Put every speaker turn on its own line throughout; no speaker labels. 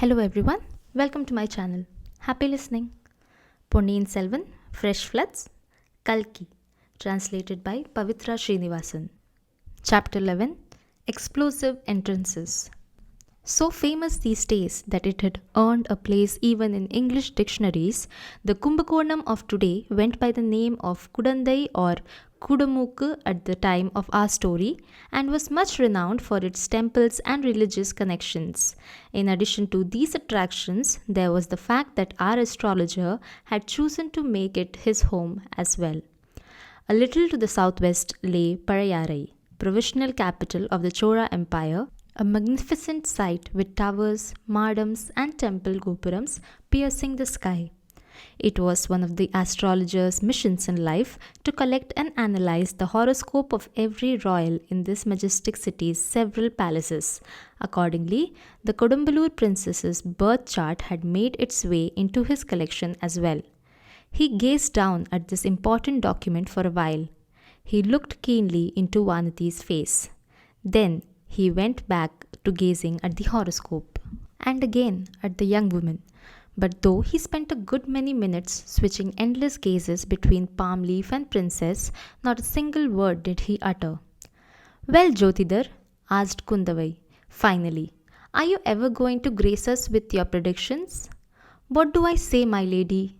Hello everyone, welcome to my channel. Happy listening. Ponniyin Selvan, Fresh Floods, Kalki, translated by Pavitra Srinivasan. Chapter 11, Explosive Entrances. So famous these days that it had earned a place even in English dictionaries, the Kumbakonam of today went by the name of Kudandai or Kudamukku at the time of our story and was much renowned for its temples and religious connections. In addition to these attractions, there was the fact that our astrologer had chosen to make it his home as well. A little to the southwest lay Parayarai, provisional capital of the Chola Empire, a magnificent site with towers, mardams, and temple gopurams piercing the sky. It was one of the astrologer's missions in life to collect and analyze the horoscope of every royal in this majestic city's several palaces. Accordingly, the Kodumbalur princess's birth chart had made its way into his collection as well. He gazed down at this important document for a while. He looked keenly into Vanati's face. Then he went back to gazing at the horoscope, and again at the young woman. But though he spent a good many minutes switching endless gazes between palm leaf and princess, not a single word did he utter. "Well, Jyotidhar," asked Kundavai, finally, "are you ever going to grace us with your predictions?" "What do I say, my lady?"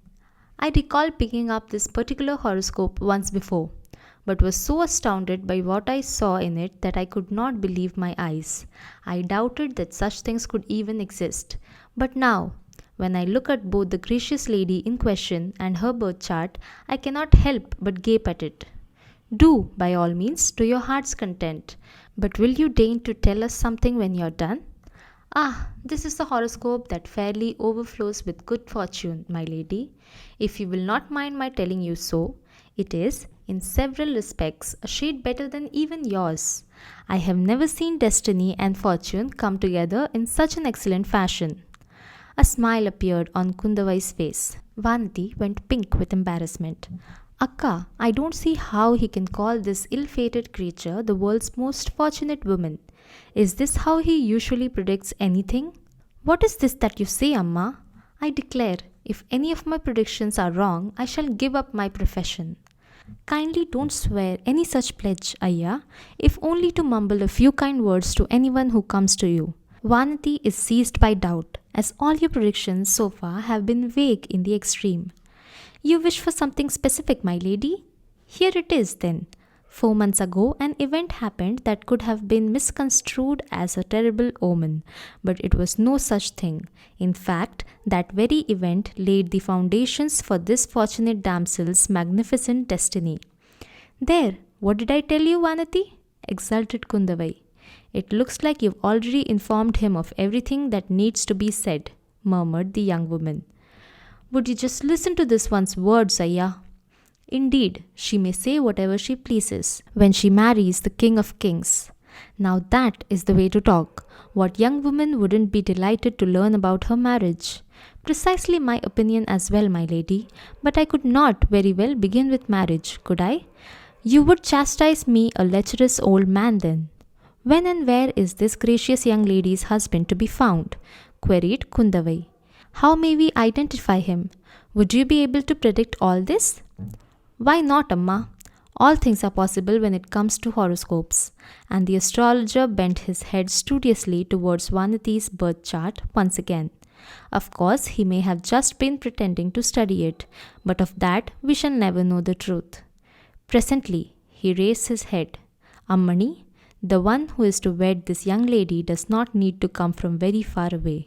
I recall picking up this particular horoscope once before, but was so astounded by what I saw in it that I could not believe my eyes. I doubted that such things could even exist. But now, when I look at both the gracious lady in question and her birth chart, I cannot help but gape at it. "Do, by all means, to your heart's content. But will you deign to tell us something when you're done?" "Ah, this is a horoscope that fairly overflows with good fortune, my lady. If you will not mind my telling you so, it is, in several respects, a shade better than even yours. I have never seen destiny and fortune come together in such an excellent fashion." A smile appeared on Kundavai's face. Vanati went pink with embarrassment. "Akka, I don't see how he can call this ill-fated creature the world's most fortunate woman. Is this how he usually predicts anything?" "What is this that you say, Amma? I declare, if any of my predictions are wrong, I shall give up my profession." "Kindly don't swear any such pledge, Ayya, if only to mumble a few kind words to anyone who comes to you. Vanati is seized by doubt, as all your predictions so far have been vague in the extreme." "You wish for something specific, my lady? Here it is, then. 4 months ago, an event happened that could have been misconstrued as a terrible omen, but it was no such thing. In fact, that very event laid the foundations for this fortunate damsel's magnificent destiny." "There, what did I tell you, Vanati?" exulted Kundavai. "It looks like you've already informed him of everything that needs to be said," murmured the young woman. "Would you just listen to this one's words, Ayya? Indeed, she may say whatever she pleases when she marries the King of Kings. Now that is the way to talk. What young woman wouldn't be delighted to learn about her marriage?" "Precisely my opinion as well, my lady. But I could not very well begin with marriage, could I?" "You would chastise me, a lecherous old man, then." "When and where is this gracious young lady's husband to be found?" queried Kundavai. "How may we identify him? Would you be able to predict all this?" "Why not, Amma? All things are possible when it comes to horoscopes." And the astrologer bent his head studiously towards Vanati's birth chart once again. "Of course, he may have just been pretending to study it, but of that we shall never know the truth." Presently, he raised his head. "Ammani, the one who is to wed this young lady does not need to come from very far away.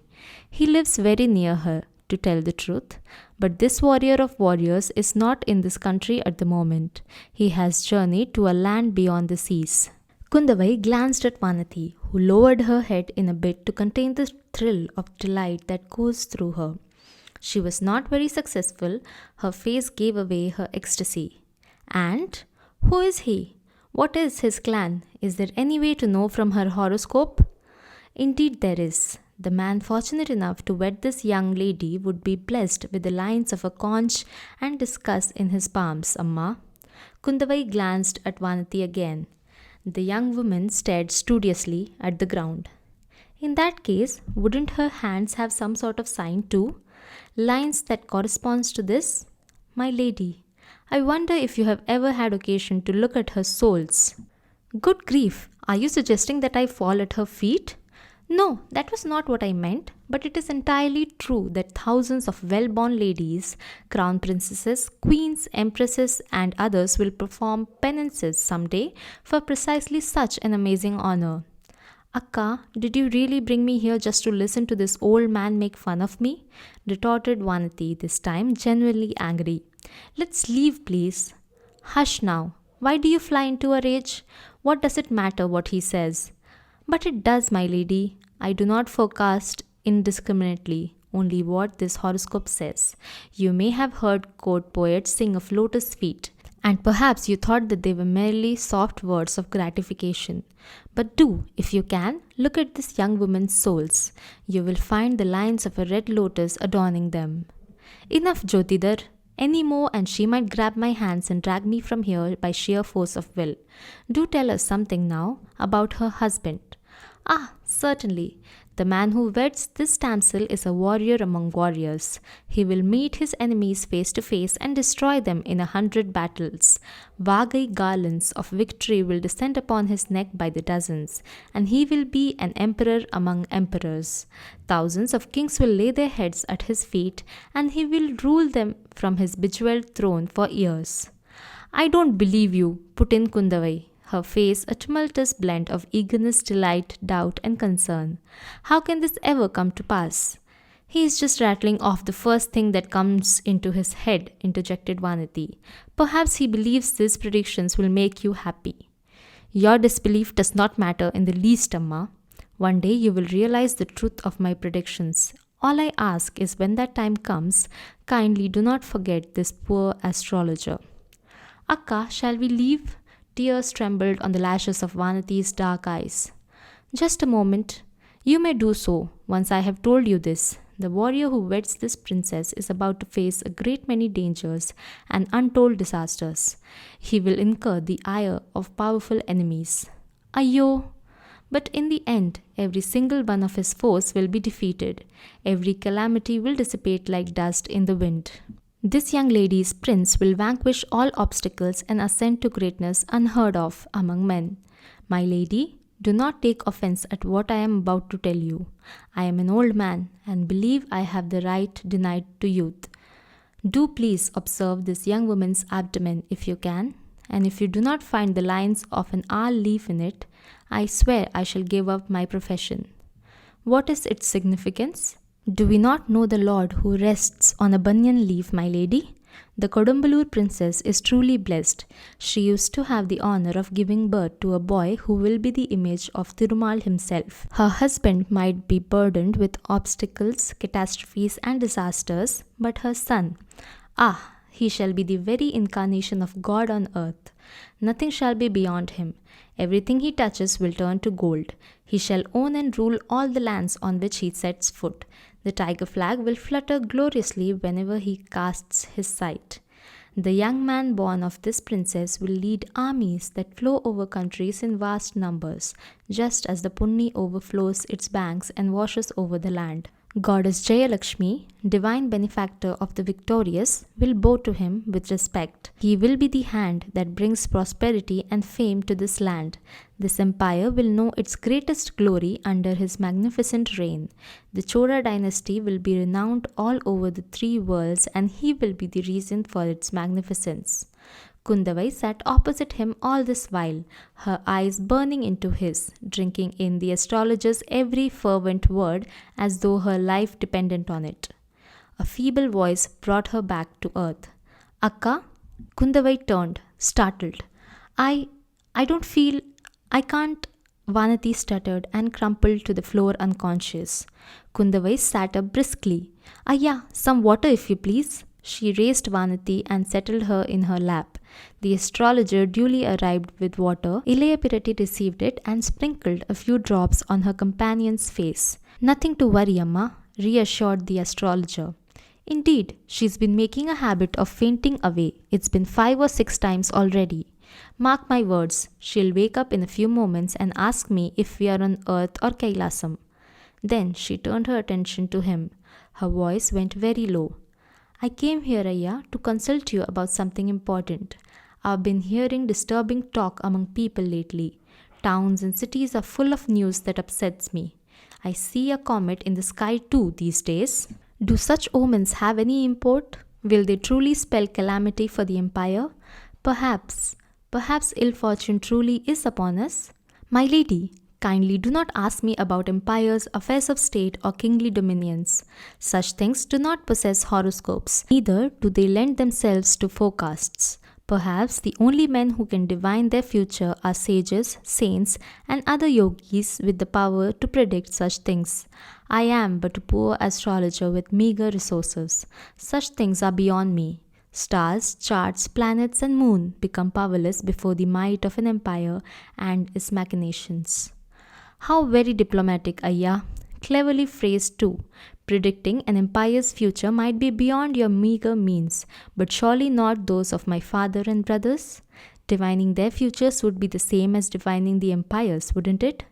He lives very near her, to tell the truth. But this warrior of warriors is not in this country at the moment. He has journeyed to a land beyond the seas." Kundavai glanced at Vanati, who lowered her head in a bit to contain the thrill of delight that coursed through her. She was not very successful. Her face gave away her ecstasy. "And who is he? What is his clan? Is there any way to know from her horoscope?" "Indeed there is. The man fortunate enough to wed this young lady would be blessed with the lines of a conch and discuss in his palms, Amma." Kundavai glanced at Vanati again. The young woman stared studiously at the ground. In that case, wouldn't her hands have some sort of sign too? Lines that corresponds to this? My lady, I wonder if you have ever had occasion to look at her soles. Good grief, are you suggesting that I fall at her feet? No, that was not what I meant, but it is entirely true that thousands of well born ladies, crown princesses, queens, empresses, and others will perform penances someday for precisely such an amazing honor. Akka, did you really bring me here just to listen to this old man make fun of me? Retorted Vanati, this time genuinely angry. Let's leave, please. Hush now. Why do you fly into a rage? What does it matter what he says? But it does, my lady. I do not forecast indiscriminately, only what this horoscope says. You may have heard court poets sing of lotus feet, and perhaps you thought that they were merely soft words of gratification. But do, if you can, look at this young woman's soles. You will find the lines of a red lotus adorning them. Enough, Jyotidhar. Any more and she might grab my hands and drag me from here by sheer force of will. Do tell us something now about her husband. Ah, certainly. The man who weds this damsel is a warrior among warriors. He will meet his enemies face to face and destroy them in 100 battles. Vagai garlands of victory will descend upon his neck by the dozens, and he will be an emperor among emperors. Thousands of kings will lay their heads at his feet, and he will rule them from his bejeweled throne for years. I don't believe you, put in Kundavai, her face a tumultuous blend of eagerness, delight, doubt, and concern. How can this ever come to pass? He is just rattling off the first thing that comes into his head, interjected Vanati. Perhaps he believes these predictions will make you happy. Your disbelief does not matter in the least, Amma. One day you will realize the truth of my predictions. All I ask is when that time comes, kindly do not forget this poor astrologer. Akka, shall we leave? Tears trembled on the lashes of Vanati's dark eyes. Just a moment. You may do so, once I have told you this. The warrior who weds this princess is about to face a great many dangers and untold disasters. He will incur the ire of powerful enemies. Ayyo! But in the end, every single one of his foes will be defeated. Every calamity will dissipate like dust in the wind. This young lady's prince will vanquish all obstacles and ascend to greatness unheard of among men. My lady, do not take offense at what I am about to tell you. I am an old man and believe I have the right denied to youth. Do please observe this young woman's abdomen if you can, and if you do not find the lines of an owl leaf in it, I swear I shall give up my profession. What is its significance? Do we not know the Lord who rests on a banyan leaf, my lady? The Kodumbalur princess is truly blessed. She used to have the honor of giving birth to a boy who will be the image of Thirumal himself. Her husband might be burdened with obstacles, catastrophes, and disasters, but her son, he shall be the very incarnation of God on earth. Nothing shall be beyond him. Everything he touches will turn to gold. He shall own and rule all the lands on which he sets foot. The tiger flag will flutter gloriously whenever he casts his sight. The young man born of this princess will lead armies that flow over countries in vast numbers, just as the Punni overflows its banks and washes over the land. Goddess Jayalakshmi, divine benefactor of the victorious, will bow to him with respect. He will be the hand that brings prosperity and fame to this land. This empire will know its greatest glory under his magnificent reign. The Chora dynasty will be renowned all over the three worlds, and he will be the reason for its magnificence. Kundavai sat opposite him all this while, her eyes burning into his, drinking in the astrologer's every fervent word as though her life depended on it. A feeble voice brought her back to earth. Akka? Kundavai turned, startled. I can't, Vanati stuttered and crumpled to the floor unconscious. Kundavai sat up briskly. Some water if you please. She raised Vanati and settled her in her lap. The astrologer duly arrived with water. Ilayya Pirati received it and sprinkled a few drops on her companion's face. Nothing to worry, Amma, reassured the astrologer. Indeed, she's been making a habit of fainting away. It's been 5 or 6 times already. Mark my words, she'll wake up in a few moments and ask me if we are on earth or Kailasam. Then she turned her attention to him. Her voice went very low. I came here, Ayya, to consult you about something important. I've been hearing disturbing talk among people lately. Towns and cities are full of news that upsets me. I see a comet in the sky too these days. Do such omens have any import? Will they truly spell calamity for the empire? Perhaps ill fortune truly is upon us? My lady, kindly do not ask me about empires, affairs of state, or kingly dominions. Such things do not possess horoscopes, neither do they lend themselves to forecasts. Perhaps the only men who can divine their future are sages, saints, and other yogis with the power to predict such things. I am but a poor astrologer with meager resources. Such things are beyond me. Stars, charts, planets, and moon become powerless before the might of an empire and its machinations. How very diplomatic, Ayya. Cleverly phrased too. Predicting an empire's future might be beyond your meager means, but surely not those of my father and brothers. Divining their futures would be the same as divining the empire's, wouldn't it?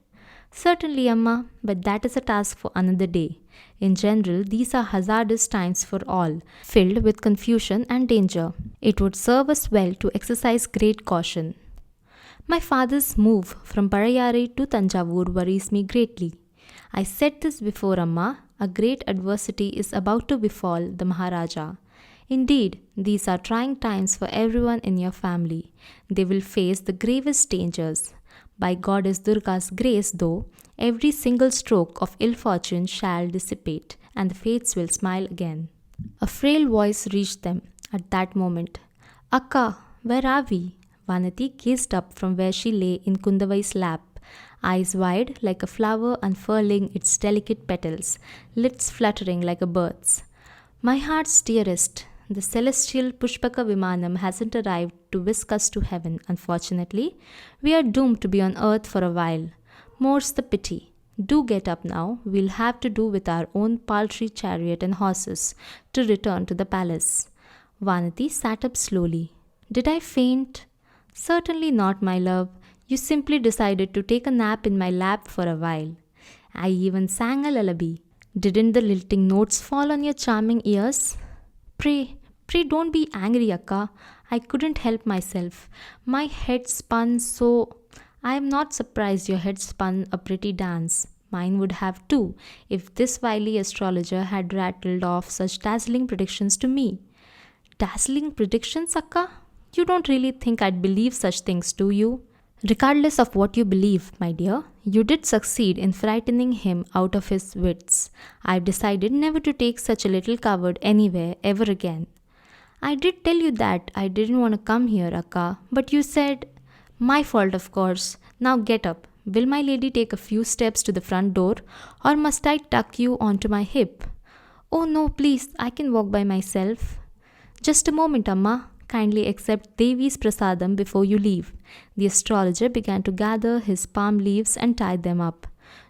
Certainly, Amma, but that is a task for another day. In general, these are hazardous times for all, filled with confusion and danger. It would serve us well to exercise great caution. My father's move from Parayare to Tanjavur worries me greatly. I said this before, Amma. A great adversity is about to befall the Maharaja. Indeed, these are trying times for everyone in your family. They will face the gravest dangers. By Goddess Durga's grace, though, every single stroke of ill fortune shall dissipate, and the fates will smile again. A frail voice reached them at that moment. Akka, where are we? Vanati gazed up from where she lay in Kundavai's lap, eyes wide like a flower unfurling its delicate petals, lips fluttering like a bird's. My heart's dearest, the celestial Pushpaka Vimanam hasn't arrived to whisk us to heaven, unfortunately. We are doomed to be on earth for a while. More's the pity. Do get up now. We'll have to do with our own paltry chariot and horses to return to the palace. Vanati sat up slowly. Did I faint? Certainly not, my love. You simply decided to take a nap in my lap for a while. I even sang a lullaby. Didn't the lilting notes fall on your charming ears? Pray don't be angry, Akka. I couldn't help myself. My head spun so... I am not surprised your head spun a pretty dance. Mine would have too, if this wily astrologer had rattled off such dazzling predictions to me. Dazzling predictions, Akka? You don't really think I'd believe such things, do you? Regardless of what you believe, my dear, you did succeed in frightening him out of his wits. I've decided never to take such a little coward anywhere ever again. I did tell you that I didn't want to come here, Akka, but you said... My fault, of course. Now get up. Will my lady take a few steps to the front door, or must I tuck you onto my hip? Oh no, please, I can walk by myself. Just a moment, Amma. Kindly accept Devi's prasadam before you leave. The astrologer began to gather his palm leaves and tie them up.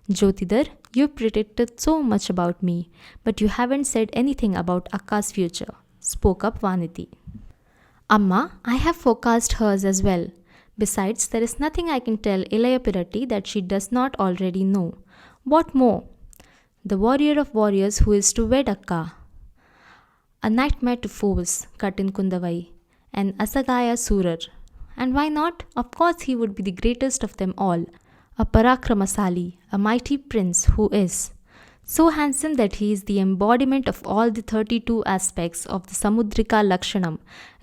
Jyotidhar, you predicted so much about me, but you haven't said anything about Akka's future, spoke up Vaniti. Amma, I have forecast hers as well. Besides, there is nothing I can tell Ilaya Piratti that she does not already know. What more? The warrior of warriors who is to wed Akka. A nightmare to foes, cut in Kundavai. An Asagaya Surar. And why not? Of course he would be the greatest of them all. A Parakramasali, a mighty prince who is so handsome that he is the embodiment of all the 32 aspects of the Samudrika Lakshanam,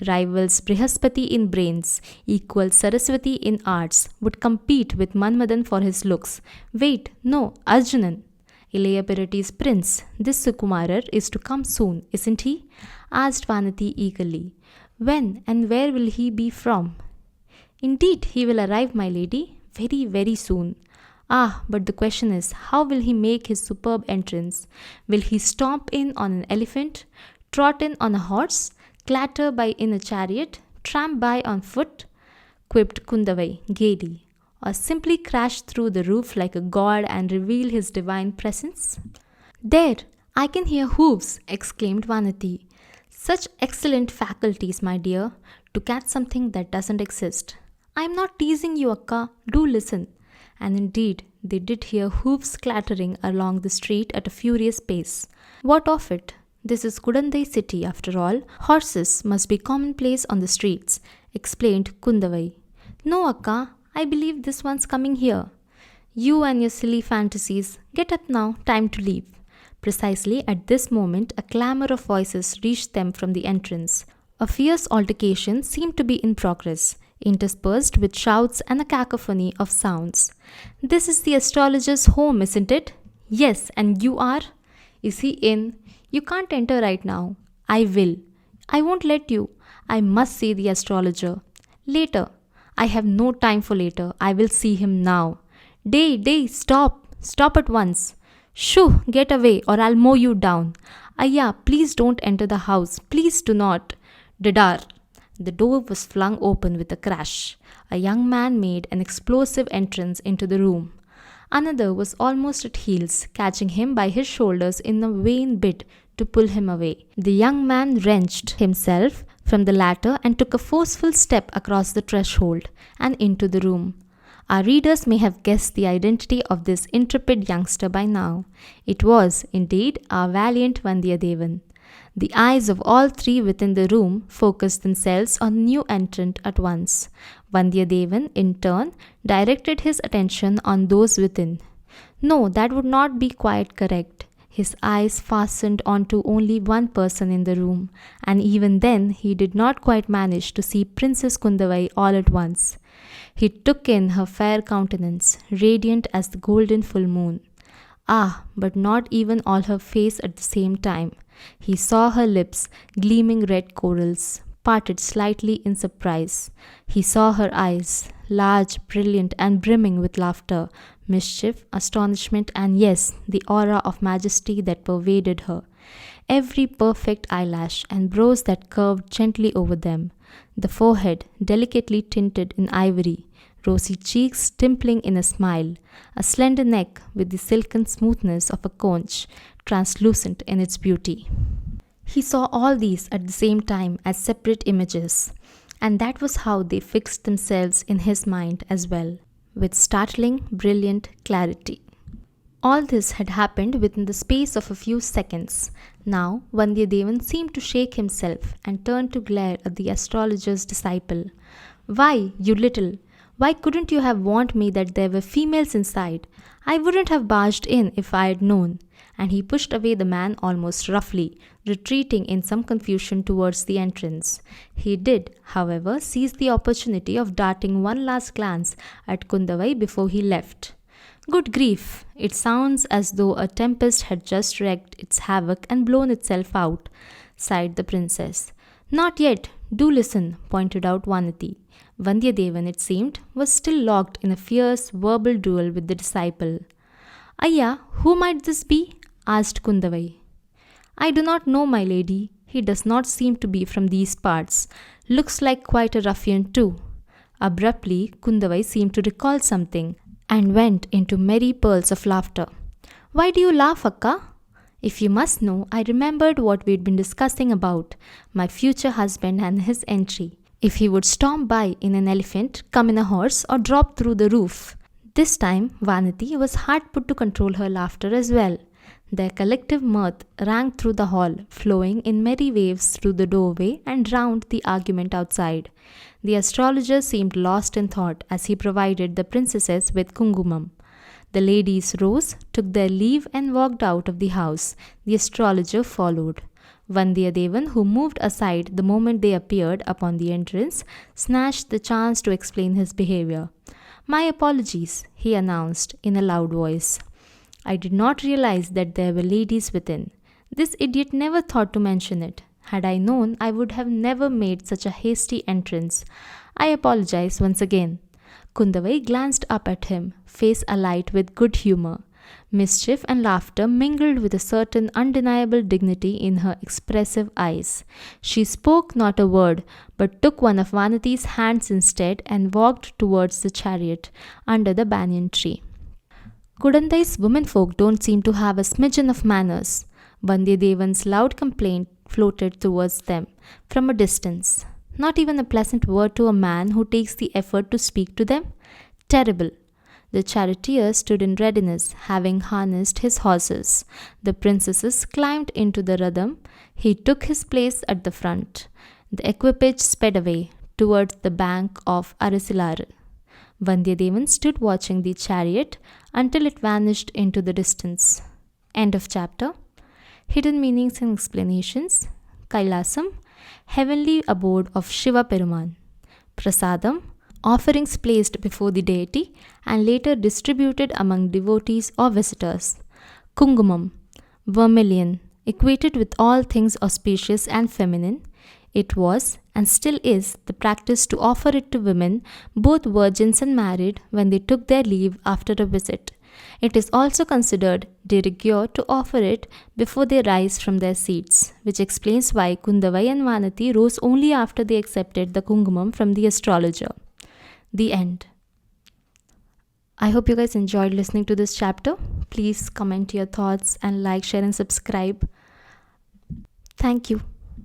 rivals Brihaspati in brains, equals Saraswati in arts, would compete with Manmadan for his looks. Wait, no, Arjunan. Ilaya Piratti's prince, this Sukumarar, is to come soon, isn't he? Asked Vanati eagerly. When and where will he be from? Indeed, he will arrive, my lady, very, very soon. Ah, but the question is, how will he make his superb entrance? Will he stomp in on an elephant, trot in on a horse, clatter by in a chariot, tramp by on foot? Quipped Kundavai gaily. Or simply crash through the roof like a god and reveal his divine presence? There, I can hear hooves, exclaimed Vanati. Such excellent faculties, my dear, to catch something that doesn't exist. I am not teasing you, Akka. Do listen. And indeed, They did hear hoofs clattering along the street at a furious pace. What of it? This is Kudandai city after all. Horses must be commonplace on the streets, explained Kundavai. No, Akka, I believe this one's coming here. You and your silly fantasies. Get up now, time to leave. Precisely at this moment, a clamour of voices reached them from the entrance. A fierce altercation seemed to be in progress, interspersed with shouts and a cacophony of sounds. This is the astrologer's home, isn't it? Yes, and you are? Is he in? You can't enter right now. I will. I won't let you. I must see the astrologer. Later. I have no time for later. I will see him now. Day, stop. Stop at once. Shoo, get away or I'll mow you down. Ayya, please don't enter the house. Please do not. Didar. The door was flung open with a crash. A young man made an explosive entrance into the room. Another was almost at heels, catching him by his shoulders in a vain bid to pull him away. The young man wrenched himself from the latter and took a forceful step across the threshold and into the room. Our readers may have guessed the identity of this intrepid youngster by now. It was, indeed, our valiant Vandiyadevan. The eyes of all three within the room focused themselves on the new entrant at once. Vandiyadevan, in turn, directed his attention on those within. No, that would not be quite correct. His eyes fastened onto only one person in the room, and even then he did not quite manage to see Princess Kundavai all at once. He took in her fair countenance, radiant as the golden full moon. Ah, but not even all her face at the same time. He saw her lips, gleaming red corals, parted slightly in surprise. He saw her eyes, large, brilliant, and brimming with laughter, mischief, astonishment, and yes, the aura of majesty that pervaded her. Every perfect eyelash and brows that curved gently over them, the forehead delicately tinted in ivory, rosy cheeks dimpling in a smile, a slender neck with the silken smoothness of a conch, translucent in its beauty. He saw all these at the same time as separate images, and that was how they fixed themselves in his mind as well, with startling, brilliant clarity. All this had happened within the space of a few seconds. Now, Vandiyadevan seemed to shake himself and turned to glare at the astrologer's disciple. Why, you little! Why couldn't you have warned me that there were females inside? I wouldn't have barged in if I had known. And he pushed away the man almost roughly, retreating in some confusion towards the entrance. He did, however, seize the opportunity of darting one last glance at Kundavai before he left. Good grief! It sounds as though a tempest had just wreaked its havoc and blown itself out, sighed the princess. Not yet. Do listen, pointed out Vanati. Vandiyadevan, it seemed, was still locked in a fierce verbal duel with the disciple. Ayya, who might this be? Asked Kundavai. I do not know, my lady. He does not seem to be from these parts. Looks like quite a ruffian too. Abruptly, Kundavai seemed to recall something and went into merry pearls of laughter. Why do you laugh, Akka? If you must know, I remembered what we'd been discussing about my future husband and his entry. If he would storm by in an elephant, come in a horse, or drop through the roof. This time, Vanati was hard put to control her laughter as well. Their collective mirth rang through the hall, flowing in merry waves through the doorway and drowned the argument outside. The astrologer seemed lost in thought as he provided the princesses with kungumam. The ladies rose, took their leave and walked out of the house. The astrologer followed. Vandiyadevan, who moved aside the moment they appeared upon the entrance, snatched the chance to explain his behavior. My apologies, he announced in a loud voice. I did not realize that there were ladies within. This idiot never thought to mention it. Had I known, I would have never made such a hasty entrance. I apologize once again. Kundavai glanced up at him, face alight with good humor. Mischief and laughter mingled with a certain undeniable dignity in her expressive eyes. She spoke not a word, but took one of Vanati's hands instead and walked towards the chariot under the banyan tree. Kudandai's womenfolk don't seem to have a smidgen of manners. Vandiyadevan's loud complaint floated towards them from a distance. Not even a pleasant word to a man who takes the effort to speak to them? Terrible. The charioteer stood in readiness, having harnessed his horses. The princesses climbed into the ratham. He took his place at the front. The equipage sped away towards the bank of Arasilar. Vandiyadevan stood watching the chariot until it vanished into the distance. End of chapter. Hidden meanings and explanations. Kailasam, heavenly abode of Shiva Peruman. Prasadam, offerings placed before the deity and later distributed among devotees or visitors. Kungumam, vermilion, equated with all things auspicious and feminine. It was, and still is, the practice to offer it to women, both virgins and married, when they took their leave after a visit. It is also considered de rigueur to offer it before they rise from their seats, which explains why Kundavai and Vanati rose only after they accepted the Kungumam from the astrologer. The end. I hope you guys enjoyed listening to this chapter. Please comment your thoughts and like, share and subscribe. Thank you.